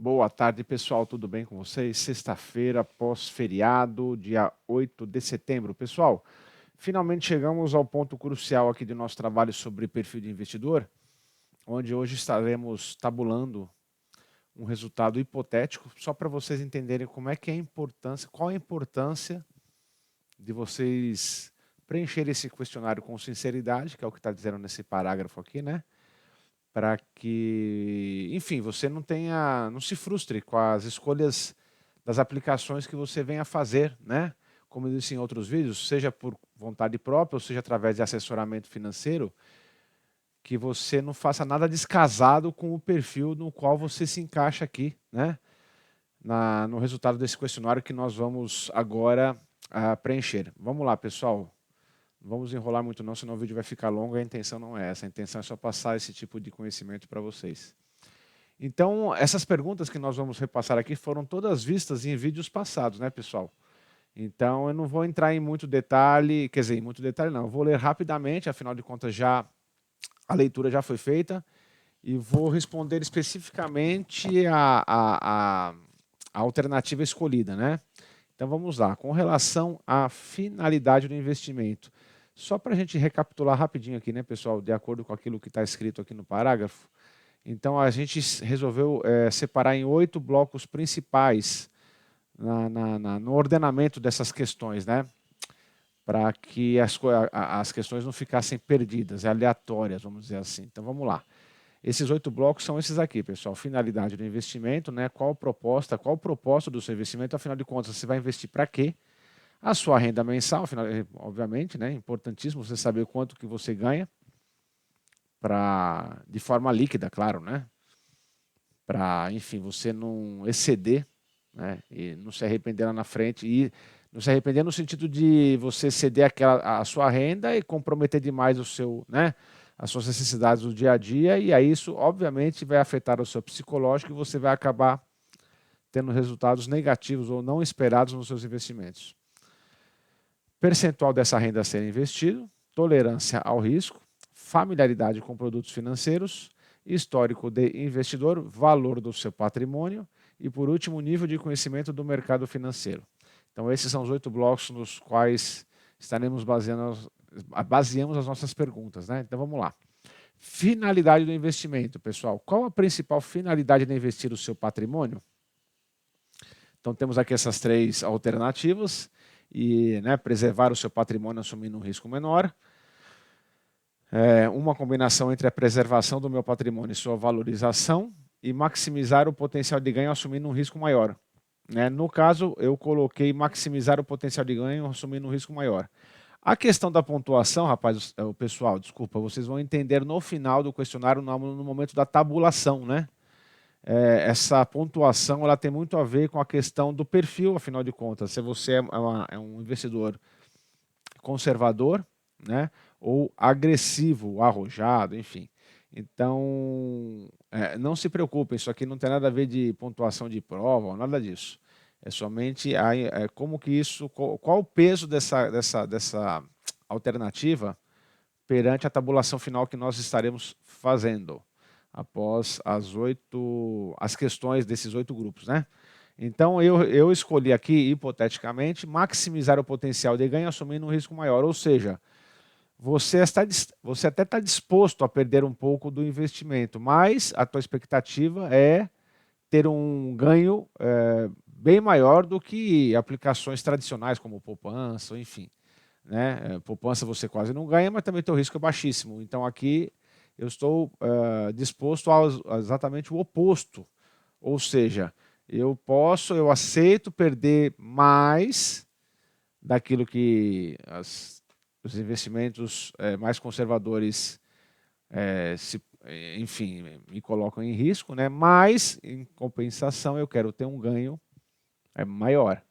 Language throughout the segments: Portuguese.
Boa tarde, pessoal. Tudo bem com vocês? Sexta-feira, pós-feriado, dia 8 de setembro. Pessoal, finalmente chegamos ao ponto crucial aqui do nosso trabalho sobre perfil de investidor, onde hoje estaremos tabulando um resultado hipotético, só para vocês entenderem como é que é a importância, qual a importância de vocês preencherem esse questionário com sinceridade, que é o que está dizendo nesse parágrafo aqui, né? Para que, enfim, você não se frustre com as escolhas das aplicações que você venha a fazer, né? Como eu disse em outros vídeos, seja por vontade própria, ou seja através de assessoramento financeiro, que você não faça nada descasado com o perfil no qual você se encaixa aqui, né? No resultado desse questionário que nós vamos agora preencher. Vamos lá, pessoal. Não vamos enrolar muito não, senão o vídeo vai ficar longo e a intenção não é essa. A intenção é só passar esse tipo de conhecimento para vocês. Então, essas perguntas que nós vamos repassar aqui foram todas vistas em vídeos passados, né, pessoal? Então, eu não vou entrar em muito detalhe, quer dizer, em muito detalhe não, eu vou ler rapidamente, afinal de contas a leitura já foi feita, e vou responder especificamente a alternativa escolhida, né? Então vamos lá, com relação à finalidade do investimento. Só para a gente recapitular rapidinho aqui, né, pessoal, de acordo com aquilo que está escrito aqui no parágrafo. Então a gente resolveu separar em 8 blocos principais no ordenamento dessas questões, né? Para que as questões não ficassem perdidas, aleatórias, vamos dizer assim. Então vamos lá. Esses 8 blocos são esses aqui, pessoal. Finalidade do investimento, né? Qual o propósito do seu investimento, afinal de contas, você vai investir para quê? A sua renda mensal, afinal, obviamente, né? Importantíssimo você saber quanto que você ganha, de forma líquida, claro, né? Para, enfim, você não exceder, né? E não se arrepender lá na frente. E não se arrepender no sentido de você ceder a sua renda e comprometer demais né? As suas necessidades do dia a dia. E aí isso, obviamente, vai afetar o seu psicológico e você vai acabar tendo resultados negativos ou não esperados nos seus investimentos. Percentual dessa renda a ser investido, tolerância ao risco, familiaridade com produtos financeiros, histórico de investidor, valor do seu patrimônio e, por último, nível de conhecimento do mercado financeiro. Então, esses são os 8 blocos nos quais estaremos baseamos as nossas perguntas, né? Então, vamos lá. Finalidade do investimento, pessoal. Qual a principal finalidade de investir o seu patrimônio? Então, temos aqui essas 3 alternativas. E, né, preservar o seu patrimônio assumindo um risco menor. Uma combinação entre a preservação do meu patrimônio e sua valorização e maximizar o potencial de ganho assumindo um risco maior. Né? No caso, eu coloquei maximizar o potencial de ganho assumindo um risco maior. A questão da pontuação, rapaz, o pessoal, desculpa, vocês vão entender no final do questionário, no momento da tabulação, né? Essa pontuação ela tem muito a ver com a questão do perfil, afinal de contas, se você é um investidor conservador, né, ou agressivo, arrojado, enfim. Então, não se preocupem, isso aqui não tem nada a ver de pontuação de prova, ou nada disso. É somente como que isso, qual o peso dessa alternativa perante a tabulação final que nós estaremos fazendo após as questões desses 8 grupos, né? Então, eu escolhi aqui, hipoteticamente, maximizar o potencial de ganho assumindo um risco maior. Ou seja, você até está disposto a perder um pouco do investimento, mas a tua expectativa é ter um ganho bem maior do que aplicações tradicionais, como poupança, enfim. Né? Poupança você quase não ganha, mas também o teu risco é baixíssimo. Então, aqui eu estou disposto a exatamente o oposto. Ou seja, eu aceito perder mais daquilo que os investimentos mais conservadores, enfim, me colocam em risco, né? Mas, em compensação, eu quero ter um ganho maior.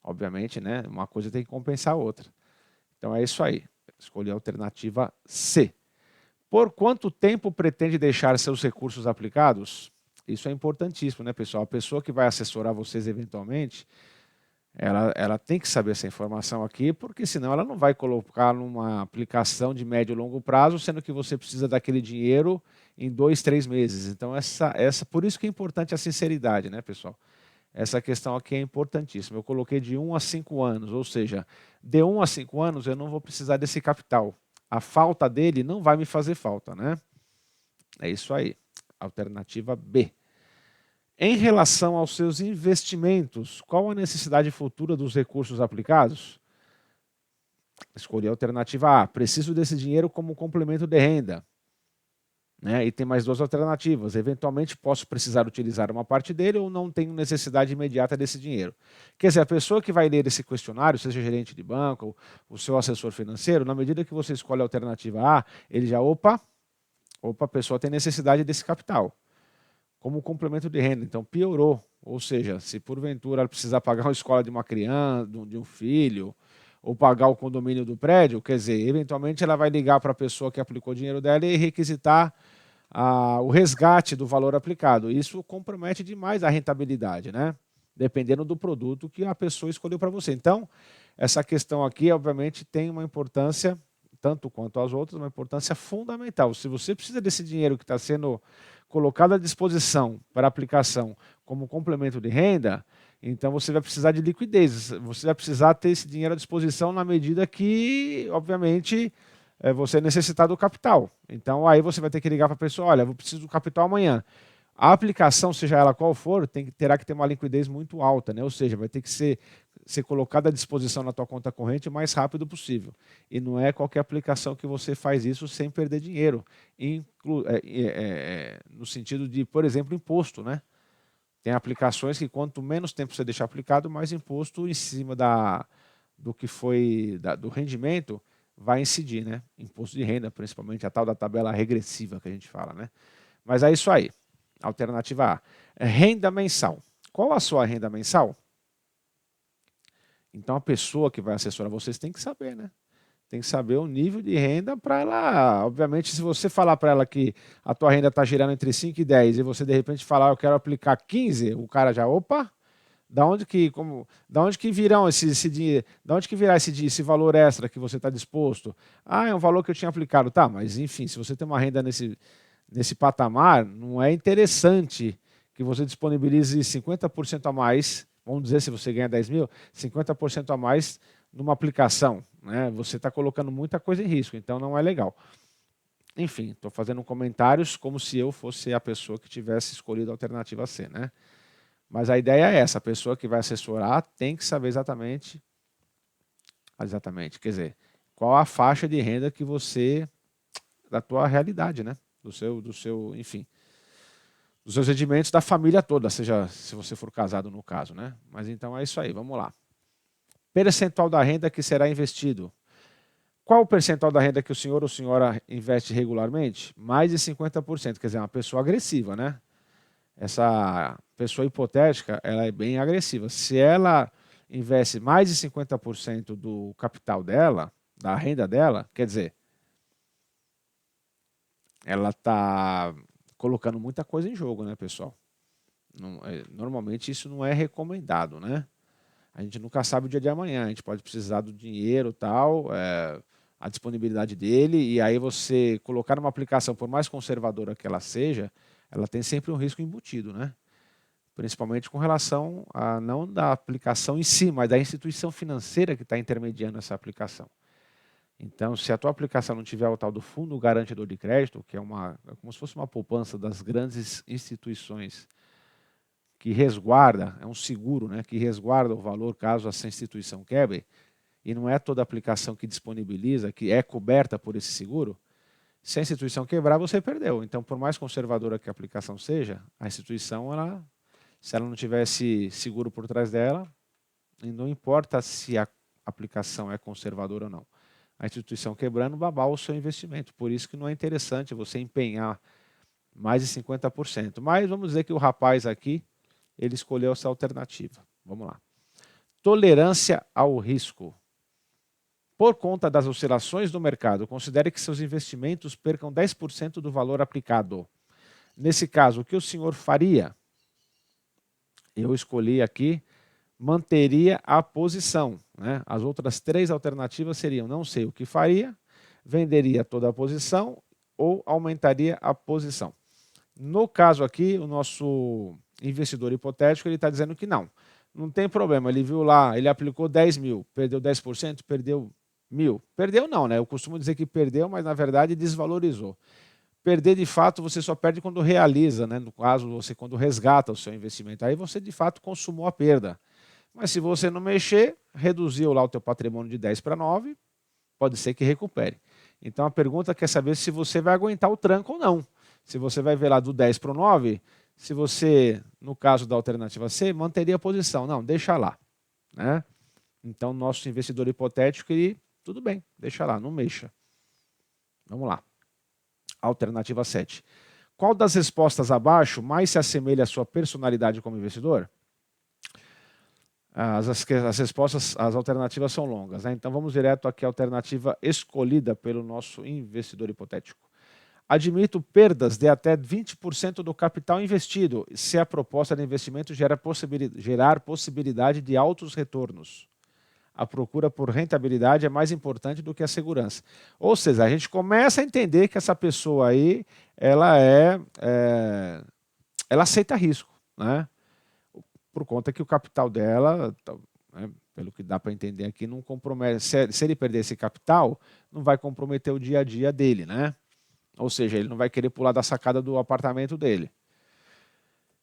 Obviamente, né? Uma coisa tem que compensar a outra. Então é isso aí. Escolhi a alternativa C. Por quanto tempo pretende deixar seus recursos aplicados? Isso é importantíssimo, né, pessoal? A pessoa que vai assessorar vocês eventualmente, ela tem que saber essa informação aqui, porque senão ela não vai colocar numa aplicação de médio e longo prazo, sendo que você precisa daquele dinheiro em 2, 3 meses. Então, por isso que é importante a sinceridade, né, pessoal? Essa questão aqui é importantíssima. Eu coloquei de 1 a 5 anos, ou seja, de 1 a 5 anos eu não vou precisar desse capital. A falta dele não vai me fazer falta, né? É isso aí. Alternativa B. Em relação aos seus investimentos, qual a necessidade futura dos recursos aplicados? Escolhi a alternativa A. Preciso desse dinheiro como complemento de renda. Né? E tem mais 2 alternativas. Eventualmente posso precisar utilizar uma parte dele ou não tenho necessidade imediata desse dinheiro. Quer dizer, a pessoa que vai ler esse questionário, seja gerente de banco, o seu assessor financeiro, na medida que você escolhe a alternativa A, ele já, a pessoa tem necessidade desse capital como complemento de renda. Então piorou. Ou seja, se porventura ela precisar pagar a escola de uma criança, de um filho, ou pagar o condomínio do prédio, quer dizer, eventualmente ela vai ligar para a pessoa que aplicou o dinheiro dela e requisitar o resgate do valor aplicado. Isso compromete demais a rentabilidade, né? Dependendo do produto que a pessoa escolheu para você. Então, essa questão aqui, obviamente, tem uma importância, tanto quanto as outras, uma importância fundamental. Se você precisa desse dinheiro que está sendo colocado à disposição para aplicação como complemento de renda, então você vai precisar de liquidez, você vai precisar ter esse dinheiro à disposição na medida que, obviamente, você necessitar do capital. Então aí você vai ter que ligar para a pessoa, olha, eu preciso do capital amanhã. A aplicação, seja ela qual for, terá que ter uma liquidez muito alta, né? Ou seja, vai ter que ser colocada à disposição na tua conta corrente o mais rápido possível. E não é qualquer aplicação que você faz isso sem perder dinheiro. No sentido de, por exemplo, imposto, né? Tem aplicações que quanto menos tempo você deixar aplicado, mais imposto em cima do que foi do rendimento vai incidir, né? Imposto de renda, principalmente a tal da tabela regressiva que a gente fala, né? Mas é isso aí. Alternativa A. Renda mensal. Qual a sua renda mensal? Então a pessoa que vai assessorar vocês tem que saber, né? Tem que saber o nível de renda para ela. Obviamente, se você falar para ela que a tua renda está girando entre 5 e 10 e você de repente falar eu quero aplicar 15, o cara já, opa, da onde que virão esse dinheiro? Da onde que virá esse valor extra que você está disposto? Ah, é um valor que eu tinha aplicado. Tá, mas enfim, se você tem uma renda nesse patamar, não é interessante que você disponibilize 50% a mais, vamos dizer, se você ganha 10 mil, 50% a mais numa aplicação. Né? Você está colocando muita coisa em risco, então não é legal. Enfim, estou fazendo comentários como se eu fosse a pessoa que tivesse escolhido a alternativa C. Né? Mas a ideia é essa, a pessoa que vai assessorar tem que saber exatamente, quer dizer, qual a faixa de renda que você, da tua realidade, né? Enfim, dos seus rendimentos da família toda, seja se você for casado no caso, né? Mas então é isso aí, vamos lá. Percentual da renda que será investido. Qual o percentual da renda que o senhor ou senhora investe regularmente? Mais de 50%, quer dizer, é uma pessoa agressiva, né? Essa pessoa hipotética, ela é bem agressiva. Se ela investe mais de 50% do capital dela, da renda dela, quer dizer, ela está colocando muita coisa em jogo, né, pessoal? Normalmente isso não é recomendado, né? A gente nunca sabe o dia de amanhã, a gente pode precisar do dinheiro tal, a disponibilidade dele, e aí você colocar numa aplicação, por mais conservadora que ela seja, ela tem sempre um risco embutido, né? Principalmente com relação a não da aplicação em si, mas da instituição financeira que está intermediando essa aplicação. Então, se a tua aplicação não tiver o tal do fundo garantidor de crédito, que é como se fosse uma poupança das grandes instituições que resguarda, é um seguro, né, que resguarda o valor caso essa instituição quebre, e não é toda aplicação que disponibiliza, que é coberta por esse seguro, se a instituição quebrar, você perdeu. Então, por mais conservadora que a aplicação seja, a instituição, se ela não tivesse seguro por trás dela, não importa se a aplicação é conservadora ou não. A instituição quebrando, babar o seu investimento. Por isso que não é interessante você empenhar mais de 50%. Mas vamos dizer que o rapaz aqui, ele escolheu essa alternativa. Vamos lá. Tolerância ao risco. Por conta das oscilações do mercado, considere que seus investimentos percam 10% do valor aplicado. Nesse caso, o que o senhor faria? Eu escolhi aqui, manteria a posição. Né? As outras 3 alternativas seriam: não sei o que faria, venderia toda a posição ou aumentaria a posição. No caso aqui, o nosso investidor hipotético ele está dizendo que não. Não tem problema, ele viu lá, ele aplicou 10 mil, perdeu 10%, perdeu 1.000. Perdeu não, né? Eu costumo dizer que perdeu, mas na verdade desvalorizou. Perder de fato você só perde quando realiza, né? No caso, você quando resgata o seu investimento. Aí você de fato consumou a perda. Mas se você não mexer, reduziu lá o teu patrimônio de 10 para 9, pode ser que recupere. Então a pergunta quer saber se você vai aguentar o tranco ou não. Se você vai ver lá do 10 para o 9, se você, no caso da alternativa C, manteria a posição. Não, deixa lá. Né? Então, nosso investidor hipotético, ele, tudo bem, deixa lá, não mexa. Vamos lá. Alternativa 7. Qual das respostas abaixo mais se assemelha à sua personalidade como investidor? As respostas, as alternativas são longas, né? Então vamos direto aqui à alternativa escolhida pelo nosso investidor hipotético. Admito perdas de até 20% do capital investido, se a proposta de investimento gerar possibilidade de altos retornos. A procura por rentabilidade é mais importante do que a segurança. Ou seja, a gente começa a entender que essa pessoa aí, ela aceita risco, né? Por conta que o capital dela, né, pelo que dá para entender aqui, não compromete. Se ele perder esse capital, não vai comprometer o dia a dia dele, né? Ou seja, ele não vai querer pular da sacada do apartamento dele.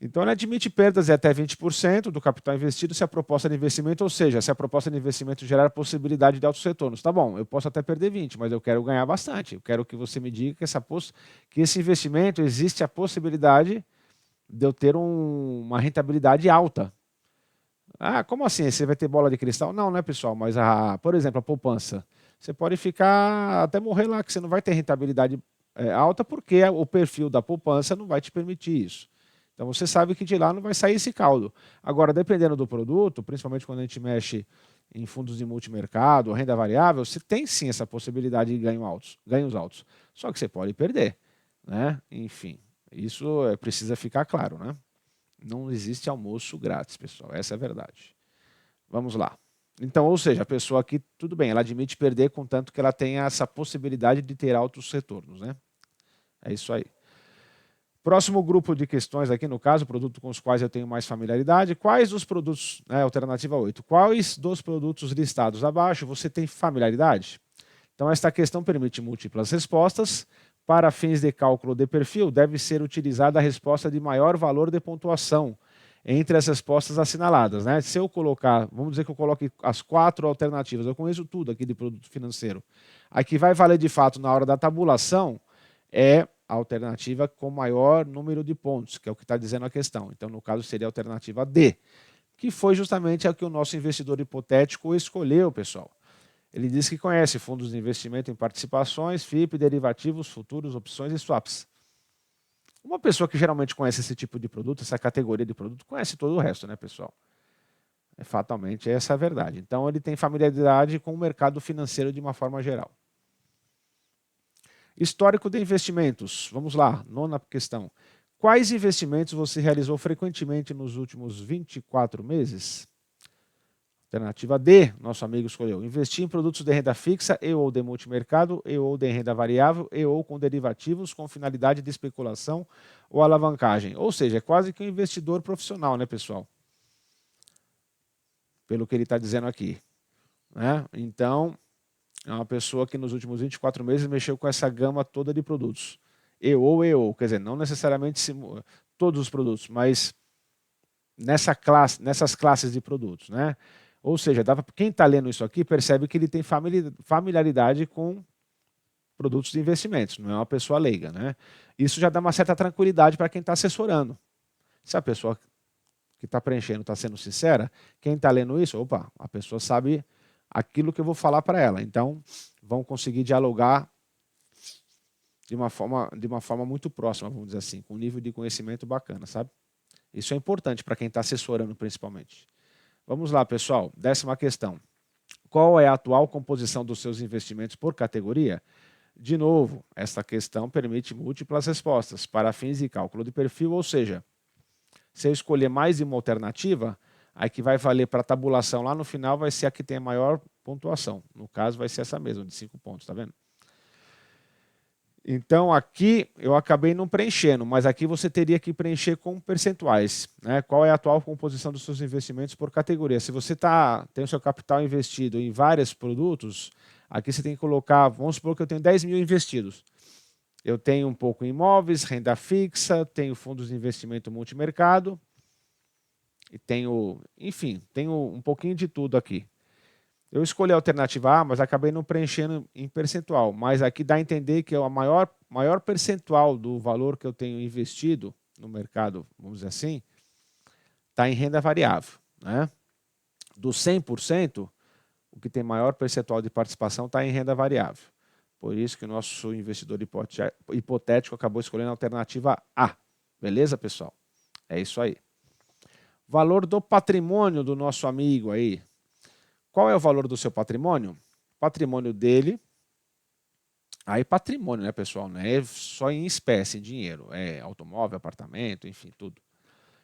Então, ele admite perdas de até 20% do capital investido se a proposta de investimento, ou seja, se a proposta de investimento gerar possibilidade de altos retornos. Tá bom, eu posso até perder 20, mas eu quero ganhar bastante. Eu quero que você me diga que esse investimento existe a possibilidade de eu ter uma rentabilidade alta. Ah, como assim? Você vai ter bola de cristal? Não, né, pessoal? Mas, por exemplo, a poupança. Você pode ficar até morrer lá, que você não vai ter rentabilidade alta, porque o perfil da poupança não vai te permitir isso. Então, você sabe que de lá não vai sair esse caldo. Agora, dependendo do produto, principalmente quando a gente mexe em fundos de multimercado, renda variável, você tem sim essa possibilidade de ganhos altos. Só que você pode perder, né? Enfim, isso precisa ficar claro, né? Não existe almoço grátis, pessoal. Essa é a verdade. Vamos lá. Então, ou seja, a pessoa aqui, tudo bem, ela admite perder, contanto que ela tenha essa possibilidade de ter altos retornos, né? É isso aí. Próximo grupo de questões aqui, no caso, produto com os quais eu tenho mais familiaridade. Quais dos produtos, alternativa 8, quais dos produtos listados abaixo você tem familiaridade? Então, esta questão permite múltiplas respostas. Para fins de cálculo de perfil, deve ser utilizada a resposta de maior valor de pontuação entre as respostas assinaladas. Né? Se eu colocar, vamos dizer que eu coloque as 4 alternativas, eu conheço tudo aqui de produto financeiro. A que vai valer de fato na hora da tabulação é a alternativa com maior número de pontos, que é o que está dizendo a questão. Então, no caso, seria a alternativa D, que foi justamente a que o nosso investidor hipotético escolheu, pessoal. Ele diz que conhece fundos de investimento em participações, FIP, derivativos, futuros, opções e swaps. Uma pessoa que geralmente conhece esse tipo de produto, essa categoria de produto, conhece todo o resto, né, pessoal? Fatalmente, essa é a verdade. Então, ele tem familiaridade com o mercado financeiro de uma forma geral. Histórico de investimentos. Vamos lá, nona questão. Quais investimentos você realizou frequentemente nos últimos 24 meses? Alternativa D, nosso amigo escolheu. Investir em produtos de renda fixa e ou de multimercado e ou de renda variável e ou com derivativos com finalidade de especulação ou alavancagem. Ou seja, é quase que um investidor profissional, né, pessoal? Pelo que ele está dizendo aqui. Né? Então, é uma pessoa que nos últimos 24 meses mexeu com essa gama toda de produtos. E ou, quer dizer, não necessariamente todos os produtos, mas nessas classes de produtos, né? Ou seja, quem está lendo isso aqui percebe que ele tem familiaridade com produtos de investimentos, não é uma pessoa leiga, né? Isso já dá uma certa tranquilidade para quem está assessorando. Se a pessoa que está preenchendo está sendo sincera, quem está lendo isso, opa, a pessoa sabe aquilo que eu vou falar para ela. Então, vão conseguir dialogar de uma forma muito próxima, vamos dizer assim, com um nível de conhecimento bacana, sabe? Isso é importante para quem está assessorando, principalmente. Vamos lá, pessoal. 10ª questão. Qual é a atual composição dos seus investimentos por categoria? De novo, esta questão permite múltiplas respostas para fins de cálculo de perfil, ou seja, se eu escolher mais de uma alternativa, a que vai valer para a tabulação lá no final vai ser a que tem a maior pontuação. No caso, vai ser essa mesma, de 5 pontos, tá vendo? Então aqui eu acabei não preenchendo, mas aqui você teria que preencher com percentuais, né? Qual é a atual composição dos seus investimentos por categoria? Se você tem o seu capital investido em vários produtos, aqui você tem que colocar, vamos supor que eu tenho 10 mil investidos. Eu tenho um pouco em imóveis, renda fixa, tenho fundos de investimento multimercado e tenho, enfim, tenho um pouquinho de tudo aqui. Eu escolhi a alternativa A, mas acabei não preenchendo em percentual. Mas aqui dá a entender que é o maior percentual do valor que eu tenho investido no mercado, vamos dizer assim, está em renda variável, né? Do 100%, o que tem maior percentual de participação está em renda variável. Por isso que o nosso investidor hipotético acabou escolhendo a alternativa A. Beleza, pessoal? É isso aí. Valor do patrimônio do nosso amigo aí. Qual é o valor do seu patrimônio? Patrimônio dele. Aí patrimônio, né, pessoal? Não é só em espécie, em dinheiro. É automóvel, apartamento, enfim, tudo.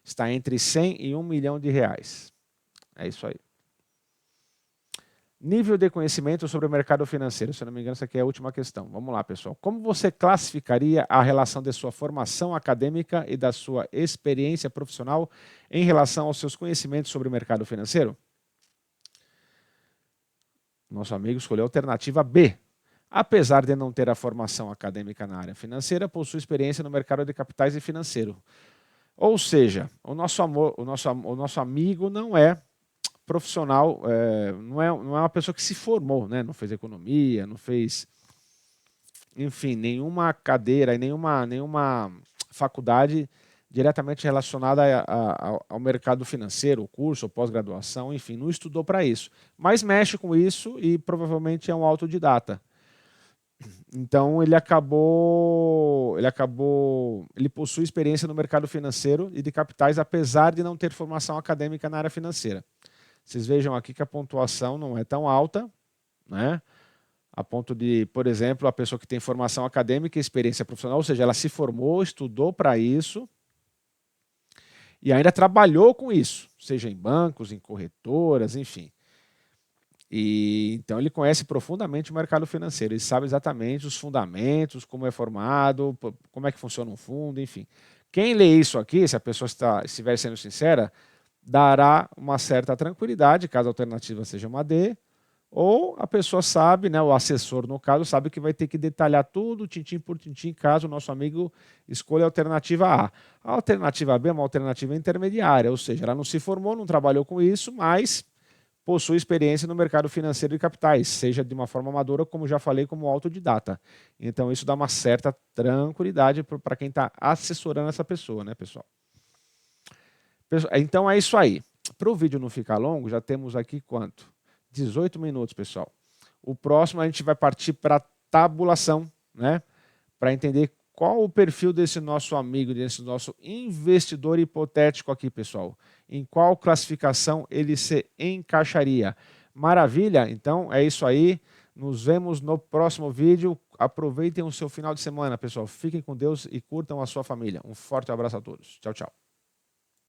Está entre 100 e 1 milhão de reais. É isso aí. Nível de conhecimento sobre o mercado financeiro. Se eu não me engano, essa aqui é a última questão. Vamos lá, pessoal. Como você classificaria a relação de sua formação acadêmica e da sua experiência profissional em relação aos seus conhecimentos sobre o mercado financeiro? Nosso amigo escolheu a alternativa B. Apesar de não ter a formação acadêmica na área financeira, possui experiência no mercado de capitais e financeiro. Ou seja, o nosso amigo não é profissional, não é uma pessoa que se formou, né? Não fez economia, não fez, enfim, nenhuma cadeira, nenhuma faculdade diretamente relacionada ao mercado financeiro, curso ou pós-graduação, enfim, não estudou para isso. Mas mexe com isso e provavelmente é um autodidata. Então ele possui experiência no mercado financeiro e de capitais, apesar de não ter formação acadêmica na área financeira. Vocês vejam aqui que a pontuação não é tão alta, né? A ponto de, por exemplo, a pessoa que tem formação acadêmica e experiência profissional, ou seja, ela se formou, estudou para isso e ainda trabalhou com isso, seja em bancos, em corretoras, enfim. E então ele conhece profundamente o mercado financeiro, ele sabe exatamente os fundamentos, como é formado, como é que funciona um fundo, enfim. Quem lê isso aqui, se a pessoa estiver sendo sincera, dará uma certa tranquilidade, caso a alternativa seja uma D, ou a pessoa sabe, né, o assessor no caso, sabe que vai ter que detalhar tudo, tintim por tintim, caso o nosso amigo escolha a alternativa A. A alternativa B é uma alternativa intermediária, ou seja, ela não se formou, não trabalhou com isso, mas possui experiência no mercado financeiro de capitais, seja de uma forma amadora, como já falei, como autodidata. Então isso dá uma certa tranquilidade para quem está assessorando essa pessoa, né, pessoal? Então é isso aí. Para o vídeo não ficar longo, já temos aqui quanto? 18 minutos, pessoal. O próximo a gente vai partir para a tabulação, né? Para entender qual o perfil desse nosso amigo, desse nosso investidor hipotético aqui, pessoal. Em qual classificação ele se encaixaria. Maravilha? Então é isso aí. Nos vemos no próximo vídeo. Aproveitem o seu final de semana, pessoal. Fiquem com Deus e curtam a sua família. Um forte abraço a todos. Tchau, tchau.